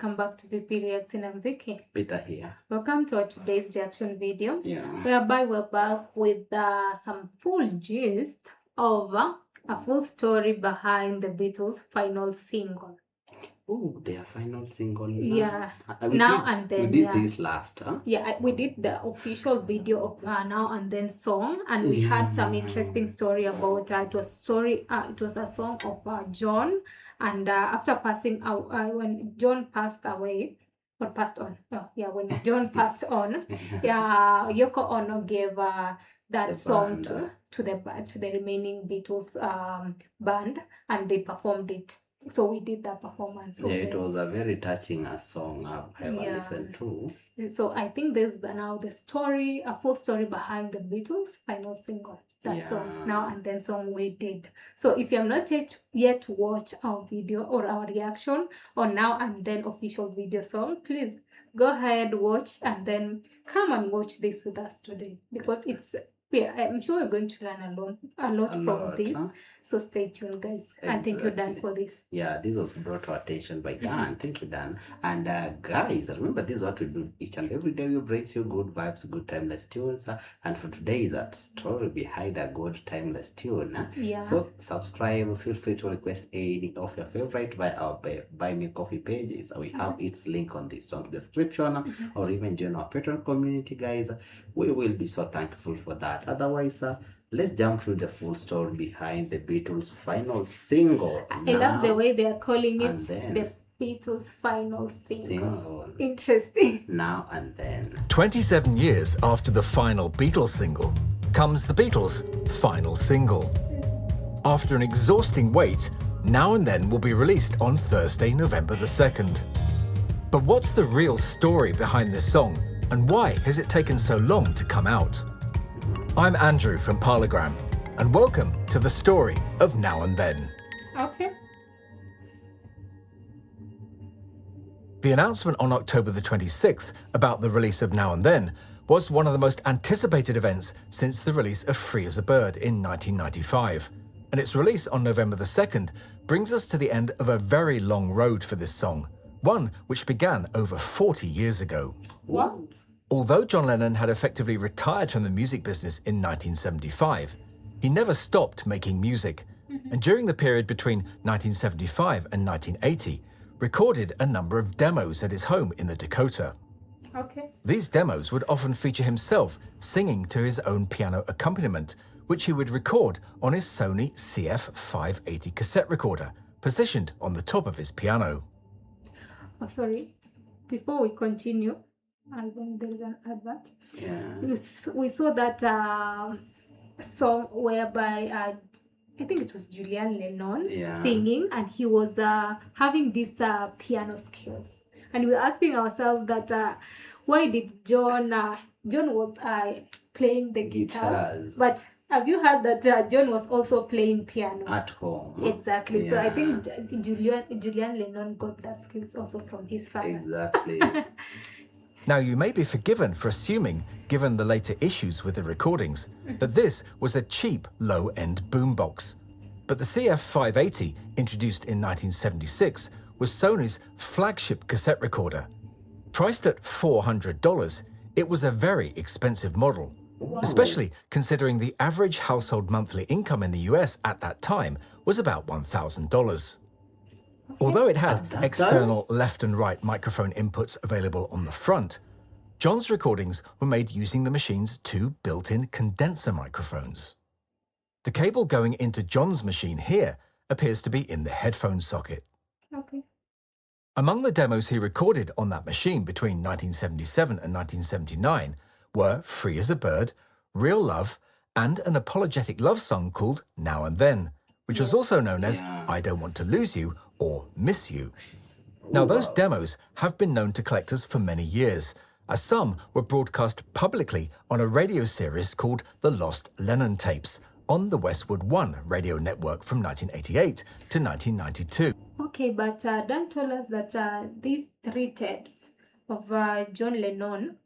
welcome back to VP Reaction. I'm Vicky. Peter here. Welcome to our today's reaction video. Yeah. Whereby we're back with some full gist of a full story behind the Beatles' final single. Oh, their final single now. Yeah. We did this last, huh? Yeah, we did the official video of Now and Then song, and we had some interesting story about it was a song of John, and after passing out, when John passed away or passed on, when John passed on, Yoko Ono gave that song to the remaining Beatles band, and they performed it. So we did that performance. Yeah, it was a very touching song I've ever listened to. So I think there's now the story, a full story behind the Beatles' final single. That song, Now and Then song we did. So if you have not yet watched our video or our reaction on Now and Then official video song, please go ahead, watch, and then come and watch this with us today, because I'm sure we're going to learn a lot from this. Huh? So stay tuned, guys. Exactly. And thank you, Dan, for this. Yeah, this was brought to attention by Dan. Thank you, Dan. And guys, remember, this is what we do each and every day. We bring you good vibes, good timeless tunes. And for today is a story behind a good timeless tune. So subscribe. Feel free to request any of your favorite via our Buy Me Coffee pages. We have its link on the song description, or even join our Patreon community, guys. We will be so thankful for that. Otherwise, let's jump through the full story behind the Beatles' final single. I love the way they are calling it the Beatles' final single. Interesting. Now and Then. 27 years after the final Beatles single comes the Beatles' final single. After an exhausting wait, Now and Then will be released on Thursday, November the 2nd. But what's the real story behind this song, and why has it taken so long to come out? I'm Andrew from Parlogram, and welcome to the story of Now and Then. Okay. The announcement on October the 26th about the release of Now and Then was one of the most anticipated events since the release of Free as a Bird in 1995. And its release on November the 2nd brings us to the end of a very long road for this song, one which began over 40 years ago. What? Although John Lennon had effectively retired from the music business in 1975, he never stopped making music, and during the period between 1975 and 1980, recorded a number of demos at his home in the Dakota. Okay. These demos would often feature himself singing to his own piano accompaniment, which he would record on his Sony CF580 cassette recorder, positioned on the top of his piano. Oh, sorry. Before we continue, I think there is an advert. Yeah. We saw that song whereby I think it was Julian Lennon singing, and he was having these piano skills, and we were asking ourselves that why did John was playing the guitars, but have you heard that John was also playing piano at home? Exactly. So I think Julian Lennon got that skills also from his father. Exactly. Now, you may be forgiven for assuming, given the later issues with the recordings, that this was a cheap, low-end boombox. But the CF580, introduced in 1976, was Sony's flagship cassette recorder. Priced at $400, it was a very expensive model, especially considering the average household monthly income in the US at that time was about $1,000. Although it had external left and right microphone inputs available on the front, John's recordings were made using the machine's two built-in condenser microphones. The cable going into John's machine here appears to be in the headphone socket. Okay. Among the demos he recorded on that machine between 1977 and 1979 were Free as a Bird, Real Love, and an apologetic love song called Now and Then, which was also known as I Don't Want to Lose You or Miss You. Now, those demos have been known to collectors for many years, as some were broadcast publicly on a radio series called The Lost Lennon Tapes on the Westwood One radio network from 1988 to 1992. Okay, but Dan told us that these 3 tapes of John Lennon,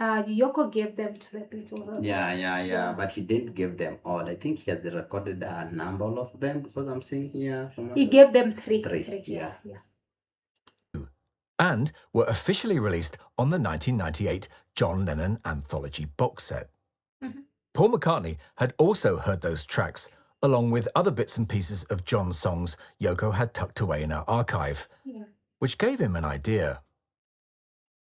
Yoko gave them to the Beatles. Yeah, but he didn't give them all. I think he had recorded a number of them, because I'm seeing here. He gave them three. Yeah. and were officially released on the 1998 John Lennon anthology box set. Paul McCartney had also heard those tracks, along with other bits and pieces of John's songs Yoko had tucked away in her archive, which gave him an idea.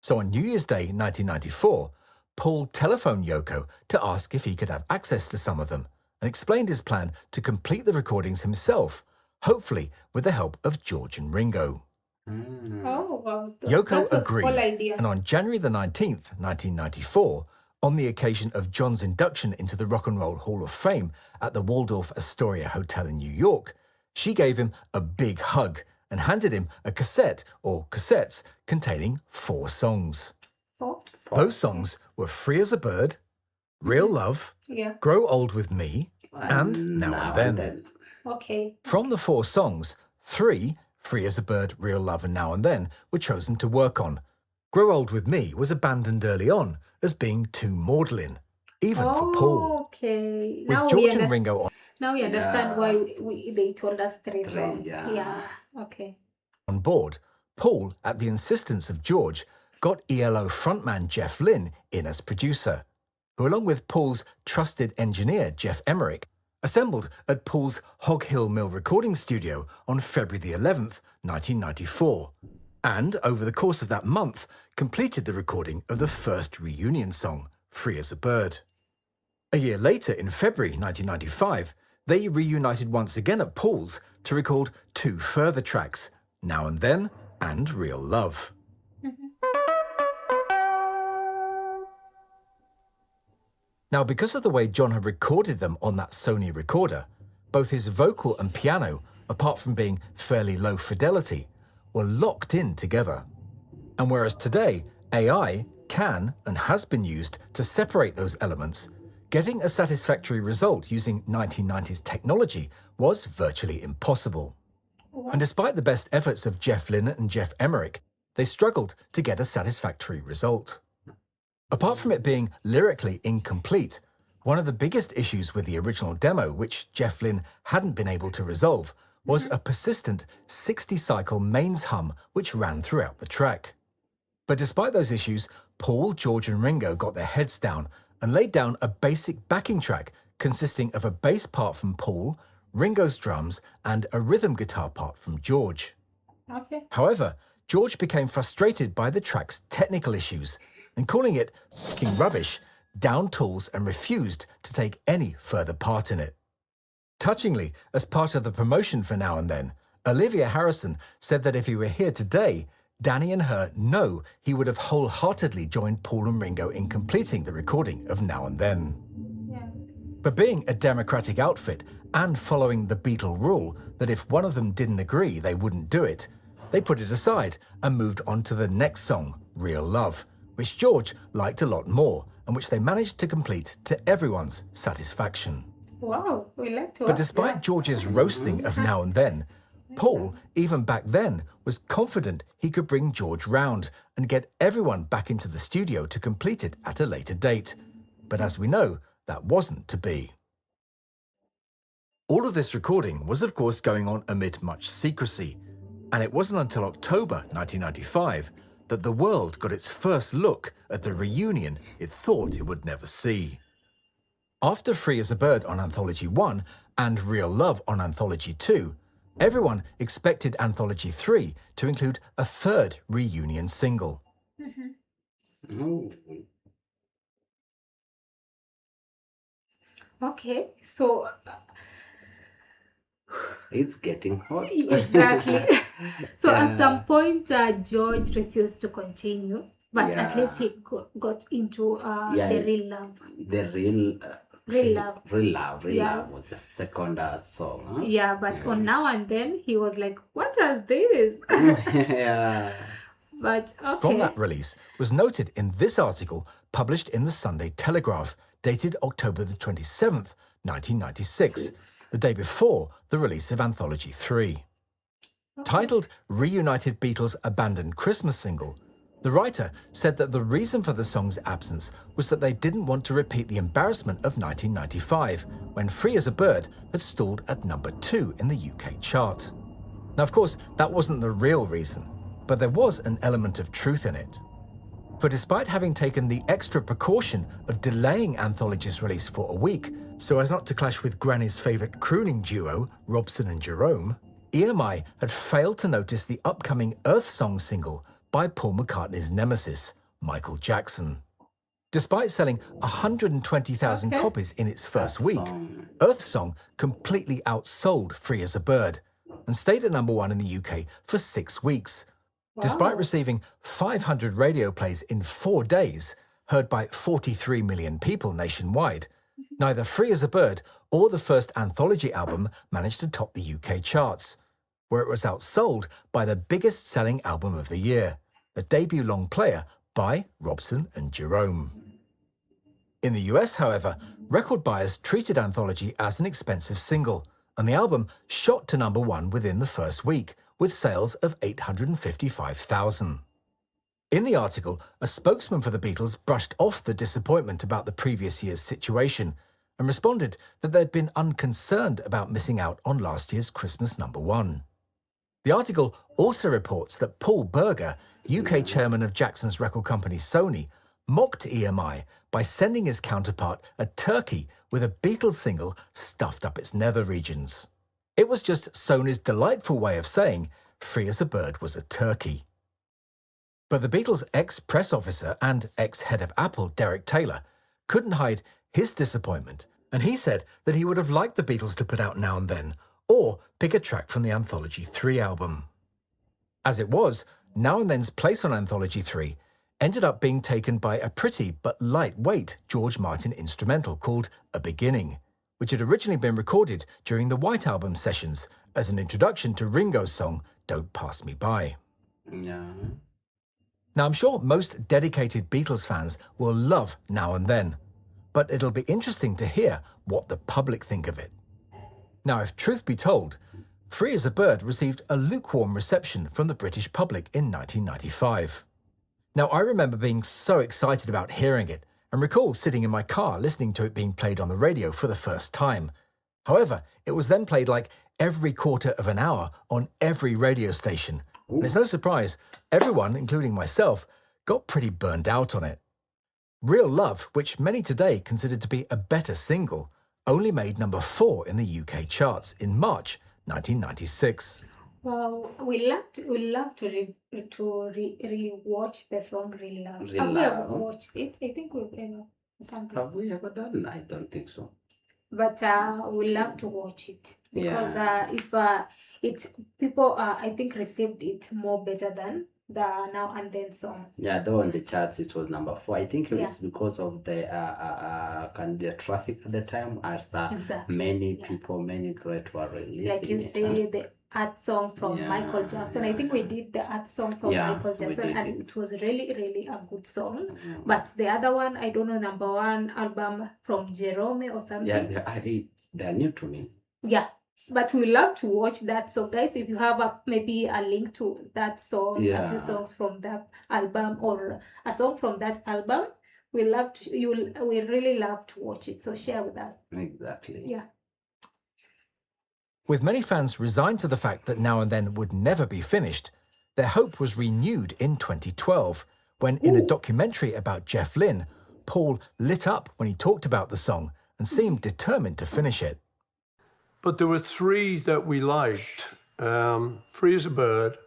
So on New Year's Day 1994, Paul telephoned Yoko to ask if he could have access to some of them, and explained his plan to complete the recordings himself, hopefully with the help of George and Ringo. Oh, wow. Yoko That was agreed, cool idea. and on January the 19th, 1994, on the occasion of John's induction into the Rock and Roll Hall of Fame at the Waldorf Astoria Hotel in New York, she gave him a big hug and handed him a cassette or cassettes containing 4 songs. Four? Those songs were Free as a Bird, Real Love, Yeah. Grow Old With Me, and Now and Then. Okay. From the 4 songs, 3, Free as a Bird, Real Love and Now and Then, were chosen to work on. Grow Old With Me was abandoned early on as being too maudlin, even for Paul. Okay. With George and Ringo Now we understand why they told us 3 Three, songs. yeah. Yeah. Okay. on board, Paul, at the insistence of George, got ELO frontman Jeff Lynne in as producer, who, along with Paul's trusted engineer Geoff Emerick, assembled at Paul's Hog Hill Mill recording studio on February the 11th, 1994, and over the course of that month completed the recording of the first reunion song, Free as a Bird. A year later, in February 1995, they reunited once again at Paul's to record 2 further tracks, Now and Then and Real Love. Now, because of the way John had recorded them on that Sony recorder, both his vocal and piano, apart from being fairly low fidelity, were locked in together. And whereas today, AI can and has been used to separate those elements, getting a satisfactory result using 1990s technology was virtually impossible. And despite the best efforts of Jeff Lynne and Geoff Emerick, they struggled to get a satisfactory result. Apart from it being lyrically incomplete, one of the biggest issues with the original demo, which Jeff Lynne hadn't been able to resolve, was a persistent 60-cycle mains hum which ran throughout the track. But despite those issues, Paul, George and Ringo got their heads down and laid down a basic backing track consisting of a bass part from Paul, Ringo's drums and a rhythm guitar part from George. Okay. However, George became frustrated by the track's technical issues and, calling it f***ing rubbish, downed tools and refused to take any further part in it. Touchingly, as part of the promotion for Now and Then, Olivia Harrison said that if he were here today, Danny and her know he would have wholeheartedly joined Paul and Ringo in completing the recording of Now and Then. Yeah. But being a democratic outfit and following the Beatle rule that if one of them didn't agree, they wouldn't do it, they put it aside and moved on to the next song, Real Love, which George liked a lot more and which they managed to complete to everyone's satisfaction. Wow. We like to But despite George's roasting of Now and Then, Paul, even back then, was confident he could bring George round and get everyone back into the studio to complete it at a later date. But as we know, that wasn't to be. All of this recording was of course going on amid much secrecy, and it wasn't until October 1995 that the world got its first look at the reunion it thought it would never see. After Free as a Bird on Anthology 1 and Real Love on Anthology 2, everyone expected Anthology 3 to include a 3rd reunion single. Oh. Okay. So It's getting hot. exactly. So Yeah. at some point, George refused to continue, but at Yeah. least he got into Yeah. the real love. The real Real Love. Real Love. Real Yeah. Love was the second song. Huh? Yeah, but on Now and Then, he was like, "What are these?" Yeah. But okay. From that release was noted in this article published in the Sunday Telegraph, dated October the 27th, 1996, the day before the release of Anthology 3. Titled Reunited Beatles Abandoned Christmas Single, the writer said that the reason for the song's absence was that they didn't want to repeat the embarrassment of 1995, when Free as a Bird had stalled at number 2 in the UK chart. Now, of course, that wasn't the real reason. but there was an element of truth in it. For despite having taken the extra precaution of delaying Anthology's release for a week so as not to clash with Granny's favourite crooning duo, Robson and Jerome, EMI had failed to notice the upcoming Earth Song single by Paul McCartney's nemesis, Michael Jackson. Despite selling 120,000 copies in its first week, Earth Song completely outsold Free as a Bird and stayed at #1 in the UK for 6 weeks. Despite receiving 500 radio plays in 4 days, heard by 43 million people nationwide, neither Free as a Bird or the first Anthology album managed to top the UK charts, where it was outsold by the biggest-selling album of the year, a debut long player by Robson and Jerome. In the US, however, record buyers treated Anthology as an expensive single, and the album shot to #1 within the first week, with sales of 855,000. In the article, a spokesman for the Beatles brushed off the disappointment about the previous year's situation and responded that they'd been unconcerned about missing out on last year's Christmas #1. The article also reports that Paul Berger, UK chairman of Jackson's record company Sony, mocked EMI by sending his counterpart a turkey with a Beatles single stuffed up its nether regions. It was just Sony's delightful way of saying Free as a Bird was a turkey. But the Beatles' ex-press officer and ex-head of Apple, Derek Taylor, couldn't hide his disappointment, and he said that he would have liked the Beatles to put out Now and Then, or pick a track from the Anthology 3 album. As it was, Now and Then's place on Anthology 3 ended up being taken by a pretty but lightweight George Martin instrumental called A Beginning, which had originally been recorded during the White Album sessions as an introduction to Ringo's song Don't Pass Me By. Yeah. Now, I'm sure most dedicated Beatles fans will love Now and Then, but it'll be interesting to hear what the public think of it. Now, if truth be told, Free as a Bird received a lukewarm reception from the British public in 1995. Now, I remember being so excited about hearing it and recall sitting in my car listening to it being played on the radio for the first time. However, it was then played like every quarter of an hour on every radio station. And it's no surprise, everyone, including myself, got pretty burned out on it. Real Love, which many today consider to be a better single, only made #4 in the UK charts in March 1996. Well, we love to re-watch the song Real Love. Real Have we ever Love. watched it? I think we've ever something. Have we ever done? I don't think so. But we love to watch it because if it's people I think received it more better than the Now and Then song. Yeah, though on the charts it was #4. I think Yeah. it's because of the traffic at the time, as Exactly. many Yeah. people, many great were releasing Like you it, say, the art song from Yeah, Michael Jackson. I think we did the art song from Yeah, Michael we Jackson, did and it. it was really, really a good song. Mm. But the other one, I don't know, #1 album from Jerome or something. Yeah, they're new to me. Yeah, but we love to watch that. So guys, if you have maybe a link to that song, a few Yeah. songs from that album or a song from that album, we really love to watch it. So share with us. Exactly. Yeah. With many fans resigned to the fact that Now and Then would never be finished, their hope was renewed in 2012, when in a documentary about Jeff Lynne, Paul lit up when he talked about the song and seemed determined to finish it. But there were 3 that we liked, Free as a Bird,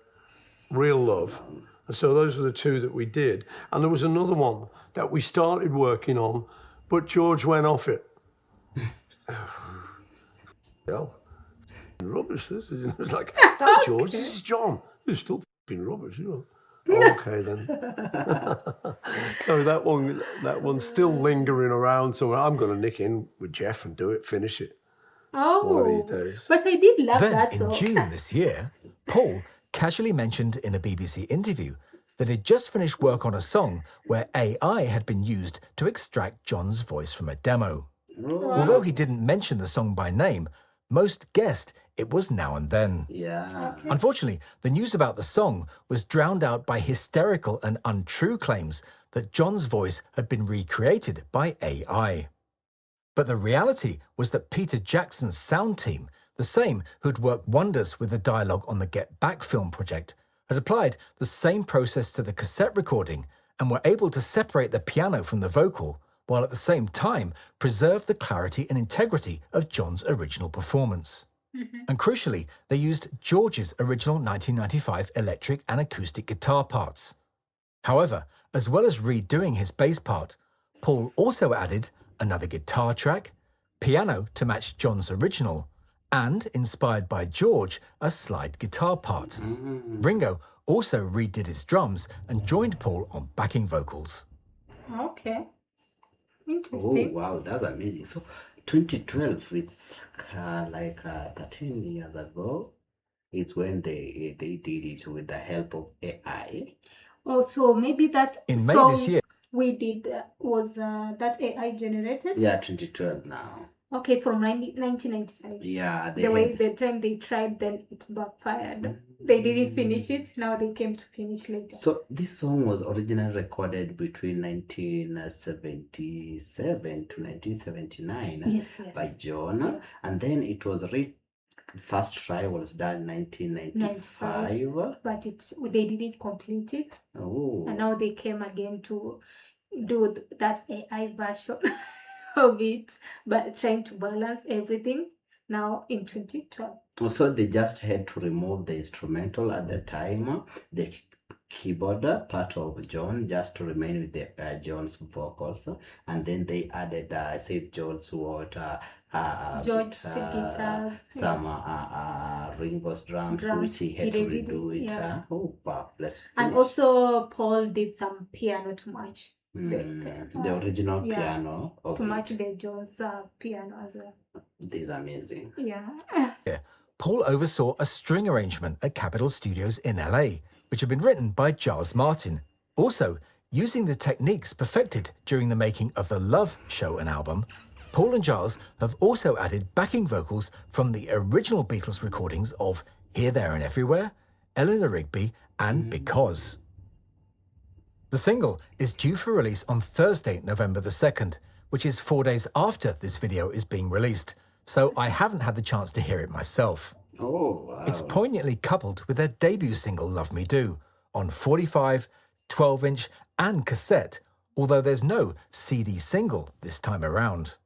Real Love. And so those were the 2 that we did. And there was another one that we started working on, but George went off it. Rubbish, this is. It was like, no, George, this is John. It's still fucking rubbish, you know. Okay, then. So that one's still lingering around. So I'm going to nick in with Jeff and do it, finish it. One of these days. But I did love Then, that in song. June this year, Paul casually mentioned in a BBC interview that he'd just finished work on a song where AI had been used to extract John's voice from a demo. Although he didn't mention the song by name, most guessed it was Now and Then. Yeah. Okay. Unfortunately, the news about the song was drowned out by hysterical and untrue claims that John's voice had been recreated by AI. But the reality was that Peter Jackson's sound team, the same who'd worked wonders with the dialogue on the Get Back film project, had applied the same process to the cassette recording and were able to separate the piano from the vocal, while at the same time preserve the clarity and integrity of John's original performance. And crucially, they used George's original 1995 electric and acoustic guitar parts. However, as well as redoing his bass part, Paul also added another guitar track, piano to match John's original, and, inspired by George, a slide guitar part. Ringo also redid his drums and joined Paul on backing vocals. Okay. Oh, Interesting. wow, that's amazing. So 2012, it's 13 years ago. It's when they did it with the help of AI. Oh, so maybe that In May song this year, we did was that AI generated? Yeah, 2012 now. Okay, from 1995. Yeah, The time they tried, then it backfired. They didn't finish it. Now they came to finish later. So this song was originally recorded between 1977 to 1979 Yes. by John, and then it was first try was done 1995. But they didn't complete it. Oh. And now they came again to do that AI version of it, but trying to balance everything now in 2012. So they just had to remove the instrumental at the time, the keyboard part of John, just to remain with the John's vocals, and then they added, John's water, George's guitars, some Ringo's drums, which he had to redid redo it. yeah. Oh, wow, bless. And also Paul did some piano to match the original piano of to match it. the John's piano as well. This is amazing. Yeah. Paul oversaw a string arrangement at Capitol Studios in LA, which had been written by Giles Martin. Also, using the techniques perfected during the making of the Love show and album, Paul and Giles have also added backing vocals from the original Beatles recordings of Here, There and Everywhere, Eleanor Rigby and Because. The single is due for release on Thursday, November the 2nd, which is 4 days after this video is being released, so I haven't had the chance to hear it myself. Oh, wow. It's poignantly coupled with their debut single Love Me Do on 45, 12-inch and cassette, although there's no CD single this time around.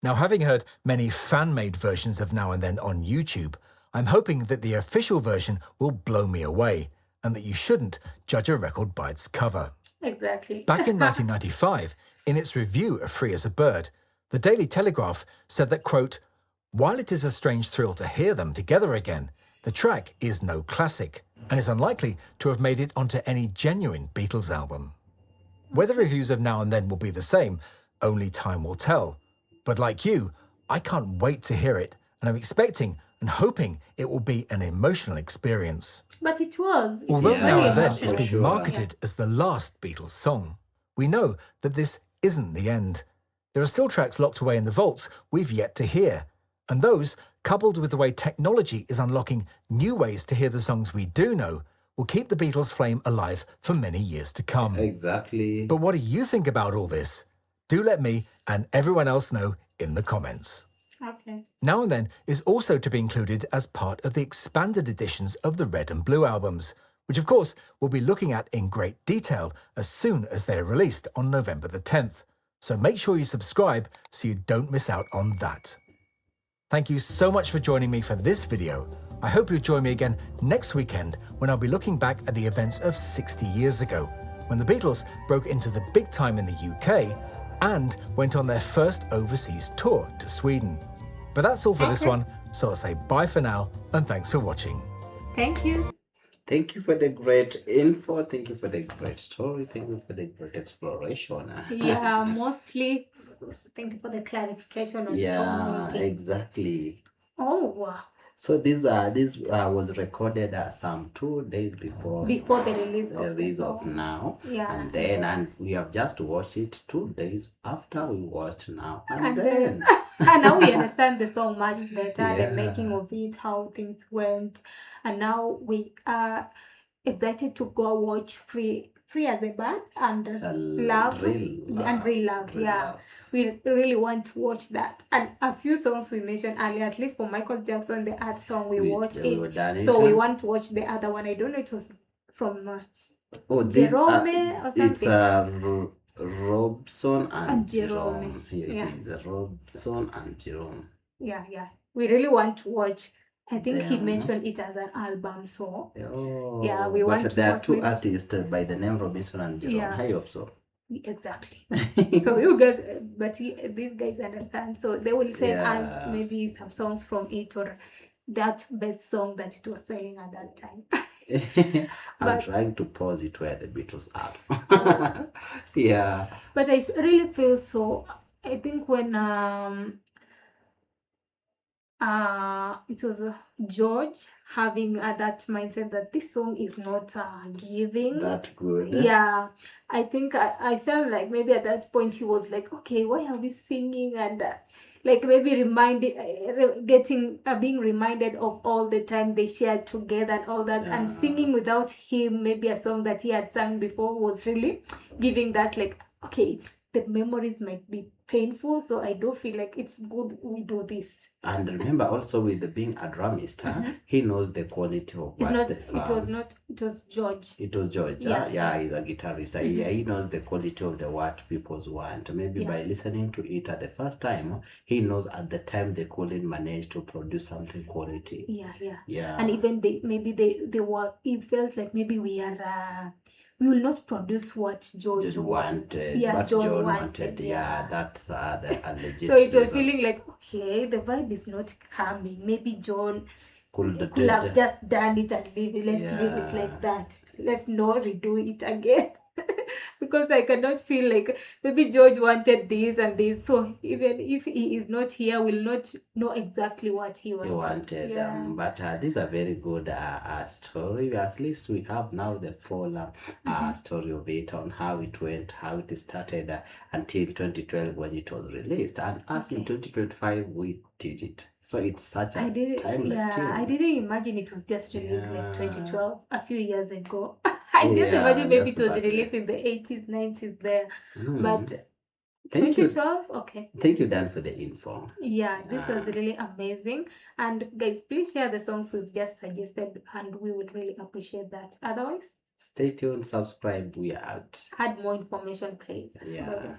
Now, having heard many fan-made versions of Now and Then on YouTube, I'm hoping that the official version will blow me away and that you shouldn't judge a record by its cover. Exactly. Back in 1995, in its review of Free as a Bird, the Daily Telegraph said that, quote, "While it is a strange thrill to hear them together again, the track is no classic and is unlikely to have made it onto any genuine Beatles album." Whether reviews of Now and Then will be the same, only time will tell. But like you, I can't wait to hear it, and I'm expecting and hoping it will be an emotional experience. But it was. Although Yeah, Now and Then for is being sure. marketed as the last Beatles song, we know that this isn't the end. There are still tracks locked away in the vaults we've yet to hear, and those, coupled with the way technology is unlocking new ways to hear the songs we do know, will keep the Beatles' flame alive for many years to come. Exactly. But what do you think about all this? Do let me and everyone else know in the comments. Okay. Now and Then is also to be included as part of the expanded editions of the Red and Blue albums, which of course we'll be looking at in great detail as soon as they're released on November the 10th. So make sure you subscribe so you don't miss out on that. Thank you so much for joining me for this video. I hope you'll join me again next weekend when I'll be looking back at the events of 60 years ago, when the Beatles broke into the big time in the UK and went on their first overseas tour to Sweden. But that's all for this one, so I'll say bye for now and thanks for watching. Thank you. Thank you for the great info. Thank you for the great story. Thank you for the great exploration. Yeah, mostly thank you for the clarification on so Yeah, many things. exactly. Oh, wow. So this was recorded some 2 days before The release the of the release of song. Now, Yeah. and we have just watched it 2 days after we watched Now and And Then. and now we understand the song much better, Yeah. the making of it, how things went. And now we are excited to go watch Free Free as a Bird and Love Real and Real Love. Real Yeah. Love. We really want to watch that. And a few songs we mentioned earlier, at least for Michael Jackson, the Earth song, we watched we it. done So we it. want to watch the other one. I don't know, it was from Oh, this Jerome or it's something. Robson and Jerome. Jerome. Here Yeah. it is, Robson and Jerome. Yeah. We really want to watch. I think he Yeah. mentioned it as an album, so Oh, yeah, we but want to there are watch two maybe. artists by the name Robinson and Jerome. Yeah. I hope so. Exactly. So you guys, but these guys understand. So they will send us Yeah. maybe some songs from it or that best song that it was selling at that time. I'm But- trying to pause it where the Beatles are. Yeah. But I really feel so. I think when it was George having that mindset that this song is not giving. That good. Yeah, I think I felt like maybe at that point he was like, okay, why are we singing? And like maybe being reminded of all the time they shared together and all that, and singing without him, maybe a song that he had sung before was really giving that like, okay, the memories might be painful, so I do feel like it's good we do this. And remember also with being a drummist, he knows the quality of It's what not. the fans. It was George. It was George. Yeah. Yeah, he's a guitarist. Yeah, he knows the quality of the what people want. Maybe by listening to it at the first time, he knows at the time they couldn't manage to produce something quality. Yeah. And even they were. It felt like maybe we will not produce what George wanted. Yeah, but John wanted. Yeah, that's the legit. So it was reason. feeling like, okay, the vibe is not coming. Maybe John could have just done it and leave it. Let's leave it like that. Let's not redo it again. Because I cannot feel like maybe George wanted this and this. So even if he is not here, we'll not know exactly what he wanted. Yeah. But this is a very good story. At least we have now the full story of it, on how it went, how it started until 2012 when it was released. And us in 2025, we did it. So it's such a timeless tune. I didn't imagine it was just released like 2012, a few years ago. I just imagine maybe it was released in the 80s, 90s there. But 2012, okay. Thank you, Dan, for the info. Yeah, this was really amazing. And guys, please share the songs we've just suggested, and we would really appreciate that. Otherwise, stay tuned, subscribe, we are out. add more information, please. Yeah. Bye-bye.